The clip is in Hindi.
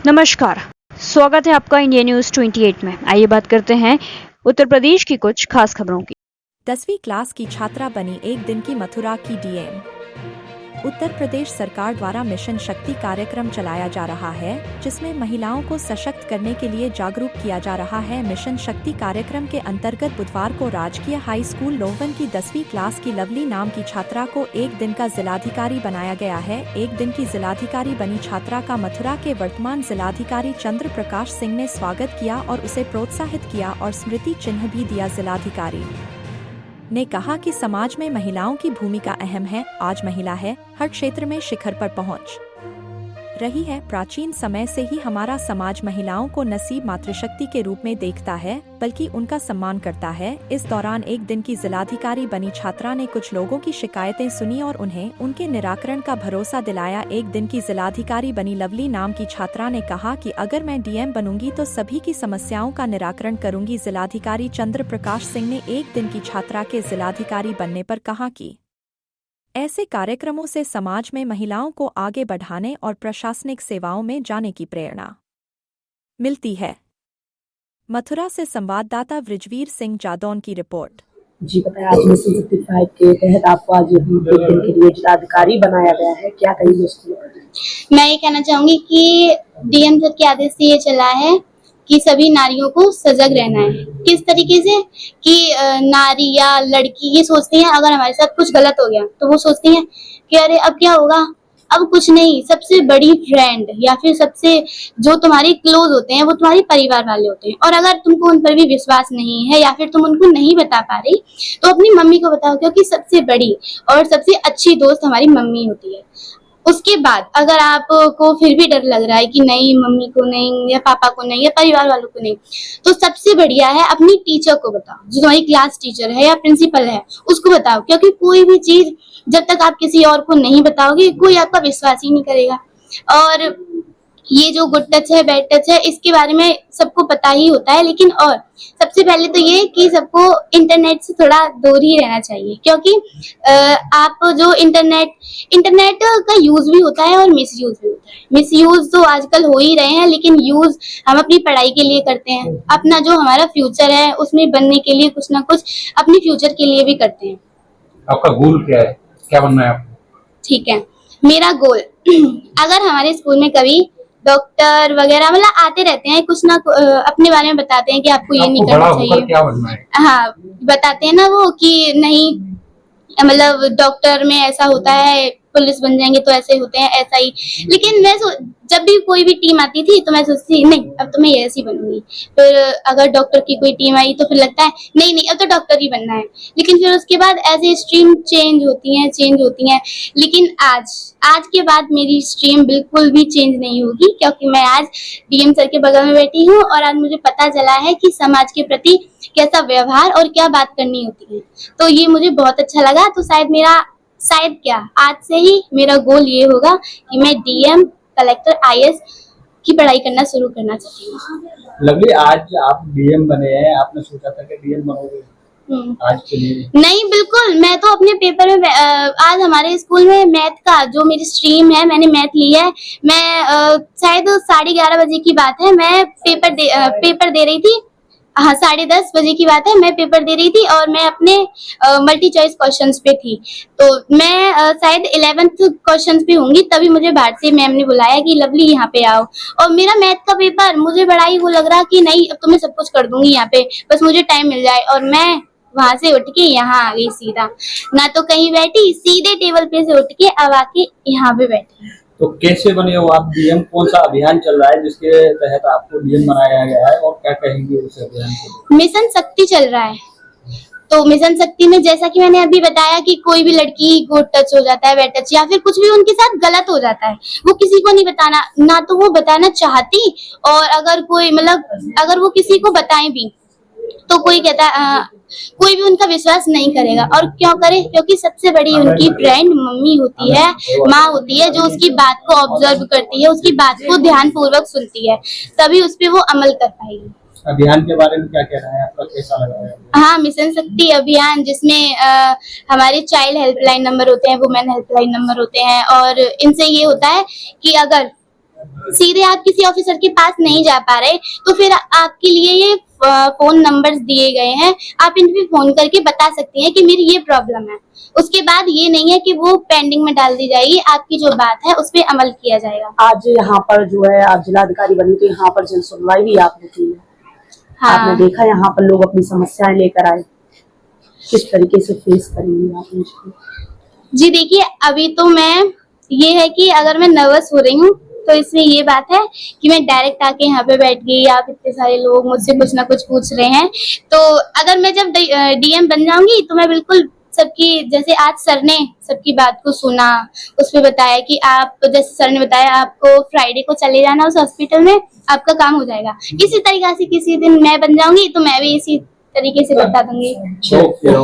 नमस्कार, स्वागत है आपका इंडिया न्यूज 28 में। आइए बात करते हैं उत्तर प्रदेश की कुछ खास खबरों की। 10वीं क्लास की छात्रा बनी एक दिन की मथुरा की डीएम। उत्तर प्रदेश सरकार द्वारा मिशन शक्ति कार्यक्रम चलाया जा रहा है, जिसमें महिलाओं को सशक्त करने के लिए जागरूक किया जा रहा है। मिशन शक्ति कार्यक्रम के अंतर्गत बुधवार को राजकीय हाई स्कूल लोहवन की 10वीं क्लास की लवली नाम की छात्रा को एक दिन का जिलाधिकारी बनाया गया है। एक दिन की जिलाधिकारी बनी छात्रा का मथुरा के वर्तमान जिलाधिकारी चंद्र प्रकाश सिंह ने स्वागत किया और उसे प्रोत्साहित किया और स्मृति चिन्ह भी दिया। जिलाधिकारी ने कहा कि समाज में महिलाओं की भूमिका अहम है। आज महिला है, हर क्षेत्र में शिखर पर पहुंच रही है। प्राचीन समय से ही हमारा समाज महिलाओं को न सिर्फ मातृशक्ति के रूप में देखता है, बल्कि उनका सम्मान करता है। इस दौरान एक दिन की जिलाधिकारी बनी छात्रा ने कुछ लोगों की शिकायतें सुनी और उन्हें उनके निराकरण का भरोसा दिलाया। एक दिन की जिलाधिकारी बनी लवली नाम की छात्रा ने कहा कि अगर मैं डीएम बनूंगी तो सभी की समस्याओं का निराकरण करूंगी। जिलाधिकारी चंद्र प्रकाश सिंह ने एक दिन की छात्रा के जिलाधिकारी बनने पर कहा कि ऐसे कार्यक्रमों से समाज में महिलाओं को आगे बढ़ाने और प्रशासनिक सेवाओं में जाने की प्रेरणा मिलती है। मथुरा से संवाददाता वृजवीर सिंह जादौन की रिपोर्ट। जी बताएं, आज मिशन 55 के तहत आपको आज एक दिन के लिए जिलाधिकारी बनाया गया है, क्या कहेंगे उसके लिए? मैं ये कहना चाहूंगी कि डीएम सर के आदेश से ये चला है कि सभी नारियों को सजग रहना है। किस तरीके से कि नारी या लड़की ये सोचती हैं अगर हमारे साथ कुछ गलत हो गया तो वो सोचती हैं कि अरे अब क्या होगा, अब कुछ नहीं। सबसे बड़ी फ्रेंड या फिर सबसे जो तुम्हारी क्लोज होते हैं वो तुम्हारे परिवार वाले होते हैं, और अगर तुमको उन पर भी विश्वास नहीं है या फिर तुम उनको नहीं बता पा रही तो अपनी मम्मी को बताओ, क्योंकि सबसे बड़ी और सबसे अच्छी दोस्त हमारी मम्मी होती है। उसके बाद अगर आपको फिर भी डर लग रहा है कि नहीं मम्मी को नहीं या पापा को नहीं या परिवार वालों को नहीं, तो सबसे बढ़िया है अपनी टीचर को बताओ, जो तुम्हारी क्लास टीचर है या प्रिंसिपल है उसको बताओ, क्योंकि कोई भी चीज जब तक आप किसी और को नहीं बताओगे कोई आपका विश्वास ही नहीं करेगा। और ये जो गुड टच है बैड टच है इसके बारे में सबको पता ही होता है, लेकिन और सबसे पहले तो ये कि सबको इंटरनेट से थोड़ा दूर ही रहना चाहिए, क्योंकि आप जो इंटरनेट का यूज भी होता है और मिसयूज भी होता है। मिसयूज तो आजकल हो ही रहे हैं, लेकिन यूज हम अपनी पढ़ाई के लिए करते हैं, अपना जो हमारा फ्यूचर है उसमें बनने के लिए कुछ ना कुछ अपनी फ्यूचर के लिए भी करते हैं। आपका गोल क्या है, क्या बनना है आपको? ठीक है, मेरा गोल अगर हमारे स्कूल में कभी डॉक्टर वगैरह मतलब आते रहते हैं, कुछ ना अपने बारे में बताते हैं कि आपको ये नहीं करना चाहिए, क्या बनना है? हाँ बताते हैं ना वो कि नहीं मतलब डॉक्टर में ऐसा होता है, पुलिस बन जाएंगे तो ऐसे होते हैं, ऐसा ही। लेकिन मैं जब भी कोई भी टीम आती थी तो मैं सोचती नहीं अब तो मैं ऐसी बनूंगी। फिर अगर डॉक्टर की कोई टीम आई तो फिर लगता है नहीं अब तो डॉक्टर ही बनना है। लेकिन फिर उसके बाद ऐसे स्ट्रीम चेंज होती हैं। लेकिन आज के बाद मेरी स्ट्रीम बिल्कुल भी चेंज नहीं होगी, क्योंकि मैं आज डीएम सर के बगल में बैठी हूँ और आज मुझे पता चला है कि समाज के प्रति कैसा व्यवहार और क्या बात करनी होती है। तो ये मुझे बहुत अच्छा लगा। तो शायद आज से ही मेरा गोल ये होगा कि मैं डीएम, कलेक्टर, आईएएस की पढ़ाई करना शुरू करना चाहती हूँ। लवली, आज आप डीएम बने हैं, आपने सोचा था कि डीएम बनोगे? आज के लिए नहीं, बिल्कुल। मैं तो अपने पेपर में आज हमारे स्कूल में मैथ का जो मेरी स्ट्रीम है, मैंने मैथ ली है। मैं शायद 11:30 बजे की बात है, मैं पेपर दे रही थी। हाँ, 10:30 बजे की बात है, मैं पेपर दे रही थी और मैं अपने मल्टी चॉइस क्वेश्चंस पे थी। तो मैं शायद 11th क्वेश्चंस पे होंगी, तभी मुझे बाहर से मैम ने बुलाया कि लवली यहाँ पे आओ। और मेरा मैथ का पेपर मुझे बड़ा ही वो लग रहा कि नहीं अब तो मैं सब कुछ कर दूंगी यहाँ पे, बस मुझे टाइम मिल जाए। और मैं वहां से उठ के यहाँ आ गई सीधा, ना तो कहीं बैठी, सीधे टेबल पे से उठ के अब आके यहाँ पे बैठी। तो कैसे बने हो आप डीएम? कौन सा अभियान चल रहा है जिसके तहत आपको डीएम बनाया गया है, और क्या कहेंगे उस अभियान को? मिशन शक्ति चल रहा है। तो मिशन शक्ति में जैसा कि मैंने अभी बताया कि कोई भी लड़की गुड टच हो जाता है, बैड टच या फिर कुछ भी उनके साथ गलत हो जाता है, वो किसी को नहीं बताना, ना तो वो बताना चाहती, और अगर वो किसी को बताएं भी तो कोई कोई भी उनका विश्वास नहीं करेगा। और क्यों करे? क्योंकि सबसे बड़ी उनकी फ्रेंड मम्मी होती है, माँ होती है, जो उसकी बात को ऑब्जर्व करती है, उसकी बात को ध्यान पूर्वक सुनती है, तभी उस पर वो अमल कर पाएगी। अभियान के बारे में क्या कहना है आपका, कैसा लगा है? हाँ, मिशन शक्ति अभियान जिसमें हमारे चाइल्ड हेल्पलाइन नंबर होते हैं, वुमेन हेल्पलाइन नंबर होते हैं, और इनसे ये होता है कि अगर सीधे आप किसी ऑफिसर के पास नहीं जा पा रहे, तो फिर आपके लिए ये फोन नंबर्स दिए गए हैं, आप इन पे फोन करके बता सकती हैं कि मेरी ये प्रॉब्लम है। उसके बाद ये नहीं है कि वो पेंडिंग में डाल दी जाएगी, आपकी जो बात है उस पे अमल किया जाएगा। आज यहाँ पर जो है आप जिलाधिकारी बनी तो यहाँ पर जन सुनवाई भी आपने की है। हाँ। आपने देखा यहाँ पर लोग अपनी समस्याएं लेकर आए, किस तरीके से फेस करेंगे आप इसको? जी देखिए, अभी तो मैं ये है कि अगर मैं नर्वस हो रही हूँ तो इसमें ये बात है कि मैं डायरेक्ट आके यहाँ पे बैठ गई, आप इतने सारे लोग मुझसे कुछ ना कुछ पूछ रहे हैं, तो अगर मैं जब डीएम बन जाऊंगी तो मैं बिल्कुल सबकी, जैसे आज सर ने सबकी बात को सुना, उस पे बताया कि आप, जैसे सर ने बताया आपको फ्राइडे को चले जाना उस हॉस्पिटल में, आपका काम हो जाएगा। इसी तरीके से किसी दिन मैं बन जाऊंगी तो मैं भी इसी तरीके से बता दूंगी। ओके।